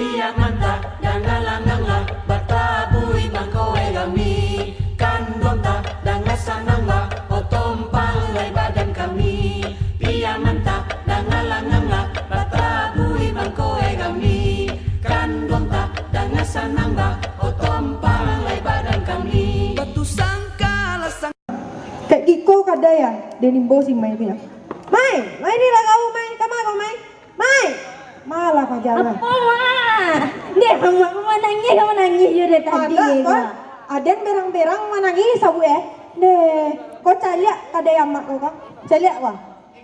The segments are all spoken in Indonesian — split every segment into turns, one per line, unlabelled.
Pia manta dangalanangla batabui mangkoe kami kandonta dangasanangla otompang lai badan kami. Pia manta dangalanangla batabui mangkoe kami kandonta dangasanangla otompang lai badan kami. Batu sangkala sang
Kak Giko kada ya, dia nimbo si Mai punya. Mai ni lah kau Mai, kamar kau Mai. Mai, malah kau jalan.
Apa mak? Dia mama nangis je dari tadi.
Ada yang berang-berang menangis sabu Deh, kau caliak kada yang mak kau kan? Caliak wah.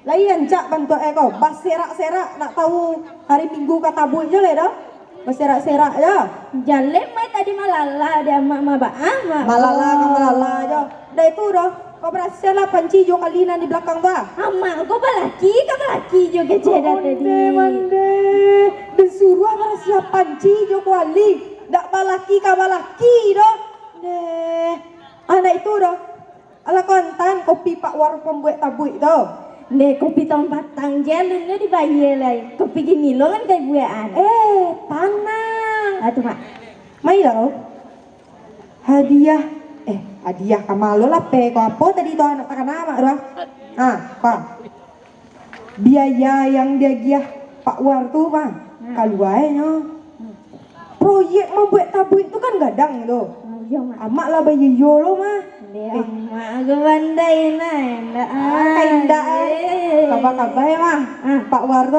Lain cak bantu kau, bas serak-serak nak tahu hari Minggu kata bui je le dah. Bas serak-serak je.
Jalan mai tadi malala dia mak ba mak.
Malala je. Dah itu dah. Kau berhasil lah panci jo kalinan di belakang bah.
Amak kau balaki juga ceda tadi.
Mande. Disuruh berhasil panci jo kuali. Dak balaki ka balaki doh. Deh. Anak itu doh. Ala kontan kopi Pak War pembuat tabui doh.
Deh kopi tong patang jalannya dibayar lah. Kopi gini lo kan kayak buaan.
Tanang.
Atuh mak.
Mai dah. Hadiah. Hadiah kamalo lah pe ko apa tadi tu anak tak nama dah. Kau. Biaya yang dia giah Pak War tu bang. Kaluainya. Proyek membuat tabui itu kan gadang tu. Amak lah bayi yo lo mah.
Mak gue bandai nah.
Kaindak kabar ya mah. Pak War tu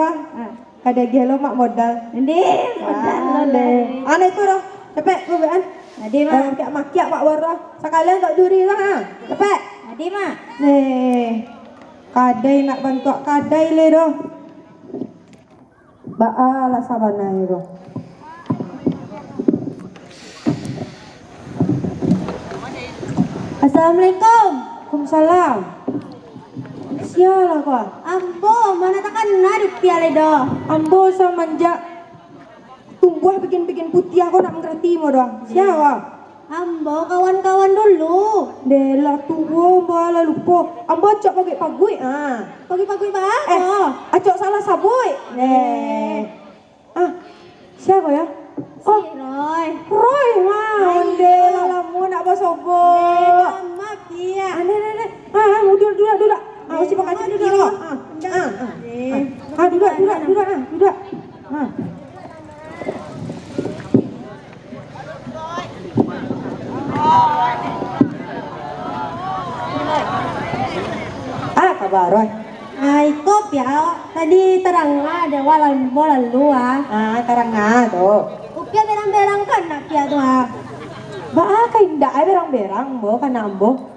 kada giah lo mak modal.
Deh modal lo.
Anak itu dah. Cepet bukan?
Adi mak.
Makiak Pak War tu. Sekalian tak juri lah. Cepet.
Adi mak.
Nih. Kadai nak bantu kadai le doh. Ba'a lah sabana itu.
Assalamualaikum.
Waalaikumsalam. Sialah kau.
Ambo, mana takkan naduk piale do.
Ambo semenjak tumbuh bikin putih aku nak mengerti mo doang. Siapa?
Ambo kawan-kawan dulu.
Dela tuwo bala lupa. Ambo acok pakai pagui
Pagi-pagi ba?
Acok salah sabui. Siapa ya?
Si Roy.
Roy mah. Dela lamu nak basobo.
Maaf dia.
Ane. Duduk. Mesti pakai cek kilo. Duduk. Kabar Roy.
Ikut ya. Tadi terang ada walan lalu
Terang tuh.
Upia berang-berang kan nak pia tu
Ba kaindak ay berang-berang bo kan ambo.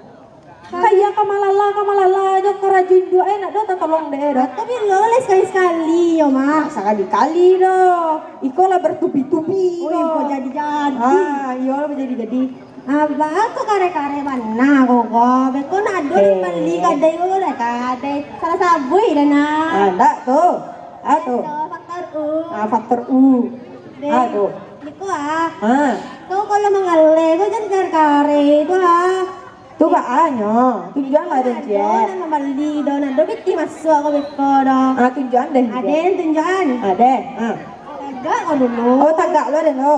Kaya kamalala jo kerajin dua nak do tolong deh do.
Tapi loles sekali-sekali yo mak.
Sekali-kali do. Iko lah bertubi-tubi.
Kok jadi-jadi.
Iya lah jadi.
Abang kok kare-kare mana kok beko nak do beli kadai kok kadai salah sabui dah nak.
Ada tuh. Tuh.
Faktor U.
Tuh. Tuh.
Niko Kau kalau mengale kau jangan kare itu
Tuh baannya. Tujuan lah deh je.
Nak membeli do nak do beti masuk aku beko do.
Tujuan deh.
Ada tunjuan.
Ada.
Tagak kau dulu.
Tagak lo deh lo.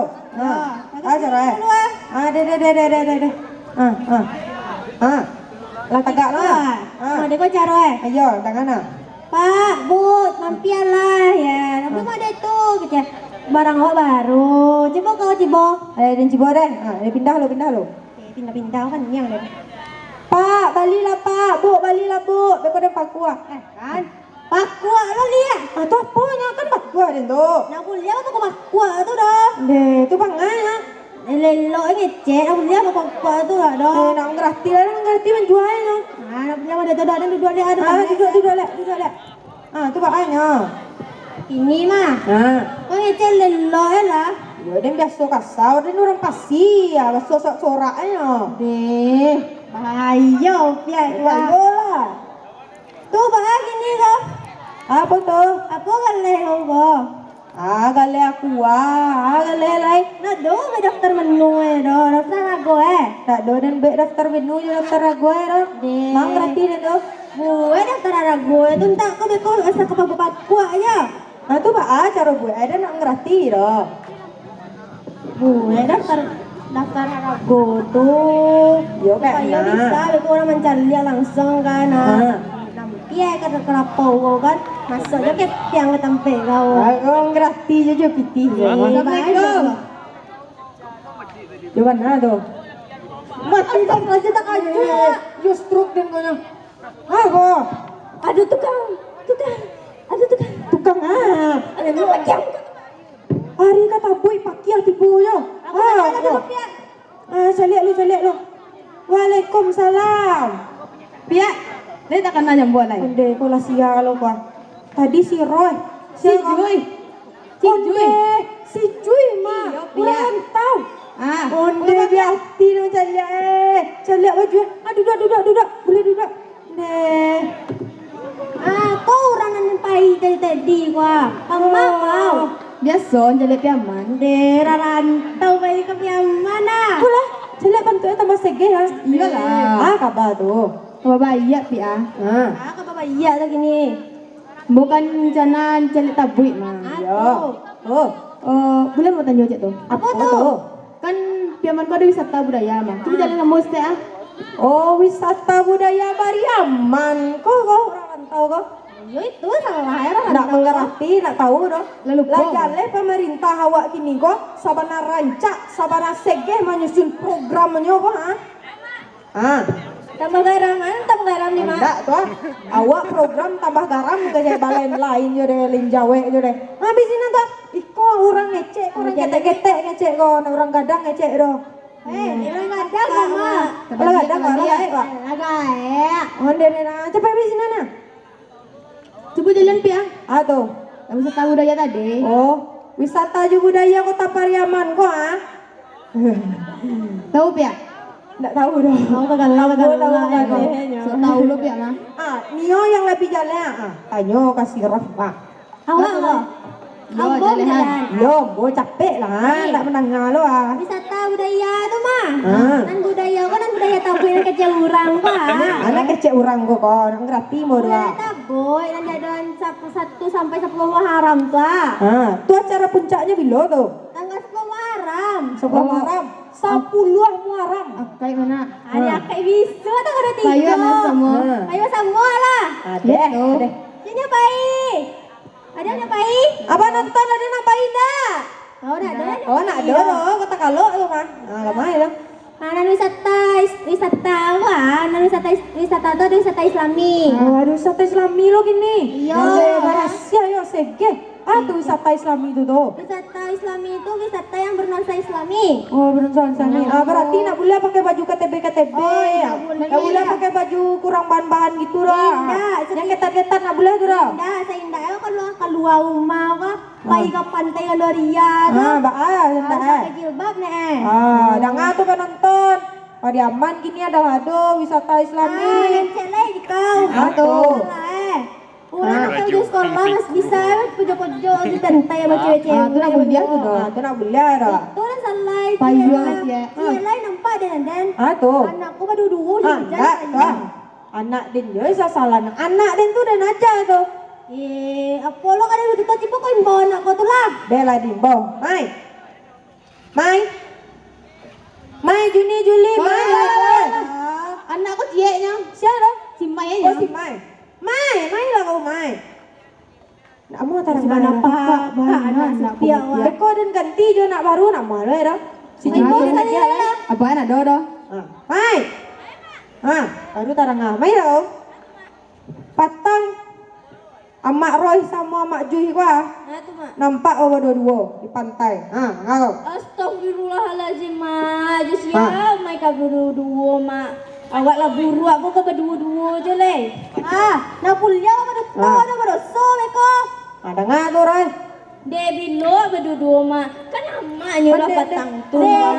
Cerai. Deh. Lah tagak lo.
Ada kau cara
Ayo, tangan
Pak, Bu, mampir lah ya. Tapi mau ada itu gitu. Barang baru. Coba kau cibo.
Dan cibo deh. Pindah lo.
Pindah kan yang deh.
Pak, balilah Pak. Bu, balilah Bu. Beko ada pakua.
Kan. Pakua lo lihat.
Itu apanya kan pakua deh tuh.
Nak kuliah tu kau pakua tu dah.
Deh, itu banganya.
Lelo ngecek, aku lihat pakua tu dah.
Nak ngerti menjualnya.
Nak punya ada tu dah duduk dia ada.
Duduk lihat. Itu banganya.
Ini mah. Kau ngecek lelo lah.
Ya, dia biasa kasar, dia orang pasti ya, biasa sorak-soraknya.
Deh, bahaya piak
lah.
Tuh bah gini kau.
Apa tuh?
Apa galeh kau?
Gale aku gale lain.
Nah, do be daftar menu daftar aku
Tak do dan be daftar menu daftar aku
Deh.
Mang ngerti do.
Gue daftar aku tu entah kau beko asa ke pagu aja.
Itu cara gue ada nak ngerti do.
gue daftar Harago tuh.
Yo, kayak
Supaya
nah.
bisa beko orang mencari dia langsung kan.
Ah.
Iya kan kerapo kan. Masuknya ke tiang ke tempe kau.
Aku gratis aja piti.
Assalamualaikum.
Di mana tuh?
Mati tak aja tak aja.
You stroke din ko niya. Ako.
Aduh tukang. Aduh tukang.
Tukang
Aduh macam.
Hari ka taboy pakyal tibo yo.
Aduh pia.
Salik lo. Waalaikumsalam.
Pia, dia tak kena nyambut lagi.
Hindi ko la siya kalau ko. Tadi si Roy.
Si Joy.
Si Joy ma.
Iyo, Pia.
Ulang tahu.
Ah,
Onde biati no caliak. Caliak baju. Duduk. Boleh duduk. Nih.
Kau orang yang pai tadi gua. Kamu kau.
biasa jadi piaman.
Dera rantau bayi ke mana?
Pula, caliak bantu tambah sege ha.
Iyalah.
Kabar tuh.
Kababaya Pia.
Kau bawa iya lagi nih.
Bukan jalan cari tabui mah.
Yo. Oh,
Boleh mau tanya cek tuh.
Apa tuh?
Kan piaman kau ada wisata budaya mah. Coba jalan kamu teh ah.
Oh, wisata budaya Pariaman. Kok orang rantau kok?
Yo itu salah ya
Nak mengerti, nak tahu doh.
Lalu bom.
Lajale pemerintah awak kini kok sabana rancak, sabana segeh menyusun programnya kok ha?
Tambah garam di mana?
Enggak tuh. Awak program tambah garam kayak balen lain yo deh, lin jawe yo deh. Habisin tuh. Iko orang ngecek, orang getek-getek ngecek kok, orang gadang ngecek doh.
Ini kadang mama.
Kalau gadang kok lagae kok.
Agak.
Oh, deh, cepet habisin na.
Coba jalan Pia.
Tuh.
Wisata budaya tadi.
Oh, wisata juga budaya Kota Pariaman kok ha?
Tahu Pia?
Enggak tahu dong.
Tahu kagak
So tahu lo Pia mah.
Nio yang lebih jalan tanyo kasih Rafa.
Awak lo.
Yo
Abang
jalan.
jalan.
Yo, bo capek lah, enggak menang lo
Wisata budaya tuh mah.
Ah.
Nan budaya kan nan budaya taboy nan kecil urang pak.
Anak kecil orang kok, orang gratis mau
Budaya
doa.
taboy nan jadon 1 sampai 10 Muharram tuh.
Tuh acara puncaknya bilo tuh.
Tanggal 10 Muharram.
Sebelah Muharram, 10 Muharram.
Kayak mana?
Ada kayak bisu tuh ada tiga.
Kayu anak semua.
Kayu semua lah.
Ada.
Sini baik. Ada baik.
Apa nonton ada nambahin dah?
Oh, ada.
Oh, nak ada loh, kata kalau lo mah. Lama ya.
Nan wisata wah, nan wisata itu ada wisata Islami.
Aduh, wisata Islami lo gini.
Iya.
Rahasia yo sege. Tuh wisata Islami itu tuh.
Wisata Islami itu wisata yang bernuansa Islami.
Oh, benar Islami. Berarti nak boleh pakai baju KTB.
Oh, iya, boleh.
Nak boleh pakai baju kurang bahan-bahan gitu lah.
Indah,
Yang ketat-ketat nak boleh tuh dah.
Indah, seindah ya kalau keluar rumah kah, pergi ke pantai Gloria tuh.
Entah.
Pakai jilbab nih.
Dengar tuh penonton. Pariaman gini adalah wisata Islami.
Yang celai di kau.
Tuh.
Ulang waktu di sekolah masih bisa pujo-pujo di pantai sama cewek-cewek.
Itu nak buliah tuh dah.
Itu nak boleh dah.
Itu kan salah itu.
Payu
ya.
aja.
Iya lain nampak dan.
Tuh.
Anakku pada dulu
Enggak tuh. Anak din yo salah. Anak din tuh dan aja tuh.
Apa lo kan udah tahu kok imbaw anakku tuh lah.
Bela din bom. Mai Juli.
Anakku cieknya.
Siapa?
Si Mai
Oh
aja.
si Mai lah kau Mai. Nak mau tarang
Mana
mana?
pak anak sepi awak.
Beko dan ganti jo nak baru nak malu ya dah. Si
Imbaw
Juli
sekali lah.
Apa anak dodo?
Mai. Baru tarang Mai dah. Patang. Amak Roy sama Amak Juhi gua
Tuh mak.
nampak dua-dua di pantai. Ngau.
Astagfirullahaladzim mak. Just ya mereka berdua mak. Awak lah buru aku ke berdua-dua je leh. Nak kuliah apa ada berdosa mereka.
Dengar tu Roy.
Dia bilo berdua mak. Kan amaknya udah patang tu. Dia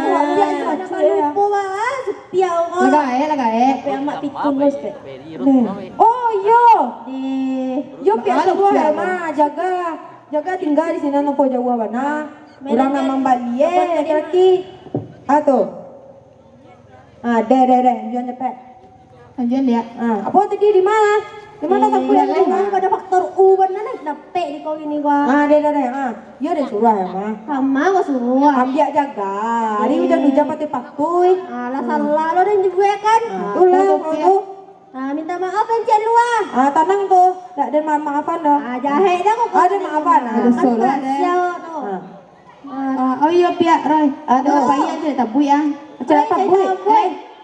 sudah lupa mak. Sepi awak.
Lagae.
Tapi amak pikun bos ke.
Oh yo. Yo
Mahal
biasa gua
usia,
ya mah jaga tinggal di sini nopo jauh bana. Urang nama Balie laki. Tuh. Deh, jangan cepet.
Lanjut lihat.
Apa tadi di mana? Di mana sapu yang
lain
lain?
pada faktor U benar nak dapet di kau ini gua.
Deh. Yo deh surah ya mah.
Sama gua semua.
Ambiak jaga. Hari hujan-hujan patui-patui.
Alah salah lo dan juga kan.
Itulah aku.
Minta maaf Encik lu ah.
Tenang tuh. Tak ada maafan dah.
Jahe dah kok.
Ada maafan. Ada
Kan sial tuh.
Oh iya pihak Roy. Ada apa iya je tabui ah.
Macam tabui.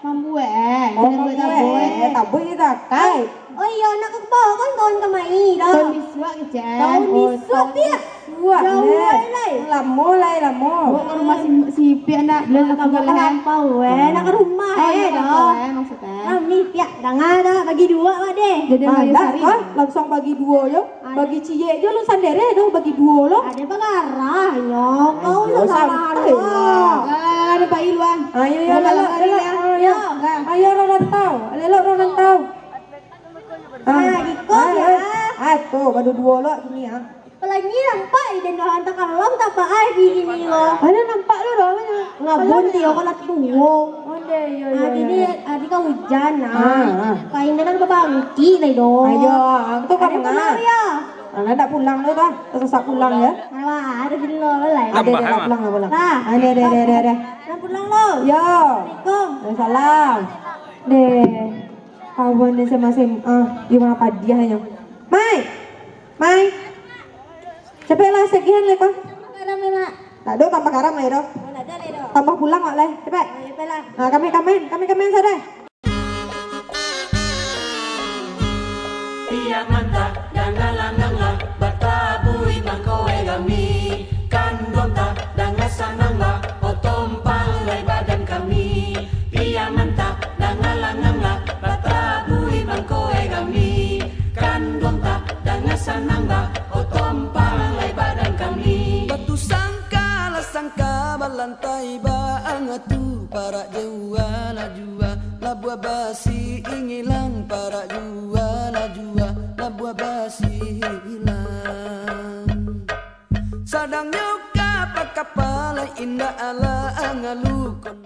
Mambu
Jangan buat tabui. Tabui kita kai.
Oh iya nak ke bawah kan kawan kemai dah.
Kon biswa ke je.
Tahun disuap dia.
Buat
Jauh
ni.
lai.
Lamo lai lamo.
Oh, ke rumah si pihak nak beli
Nak
laku
ke
galah.
lampau nak ke rumah dah.
Maksudnya.
Ni piak dengar dah bagi dua mak deh.
Jadi Melayu
Dah
sari.
kan langsung bagi dua yo. Bagi cie je lu sandere dah bagi dua lo.
Ada pengarah nyok. Kau
Ayo,
salah
santai
lo.
Lah ada Pak Iluan.
Ayo ya ayo. Ayo orang rantau. Elok orang rantau.
Ikut ya.
Tuh baru dua lo sini ah.
Kalau ni nampak dan dah hantar kalam tak apa ai gini lo.
Ada nampak lu dah mana?
Ngabun dia kalau tuwo.
Oh deh yo yo.
Jadi adik kau hujan kain dan berbangki lai do.
Ayo, tu kan
Ada
ngah.
pulang ya.
Anak nak pulang tu dah. Tersesak pulang ya.
Wah, ada di lo lai.
Ada dia nak pulang nak pulang.
Nah,
Ada.
nak pulang lo.
Yo.
Assalamualaikum.
Waalaikumsalam. Deh. Kawan dia SMA gimana padiahnya? Mai. Cepatlah sekian le kau.
Karam mak.
Tak ada tambah garam le doh.
Mana ada le do.
Tambah pulang mak le. Cepat.
Ayo pelah.
Kami sadai.
Tiang manta dangalang batabui mangkoe kami kandung ta dangas sanang la otompang lai badan kami tiang manta dangalang batabui mangkoe kami kandung ta dangas sanang la otompang lai badan kami batu sangka balantai baangatu para jua la buah basi ingilang para jua la buah basi hilang sadang nyoka pakapala indah ala angalukon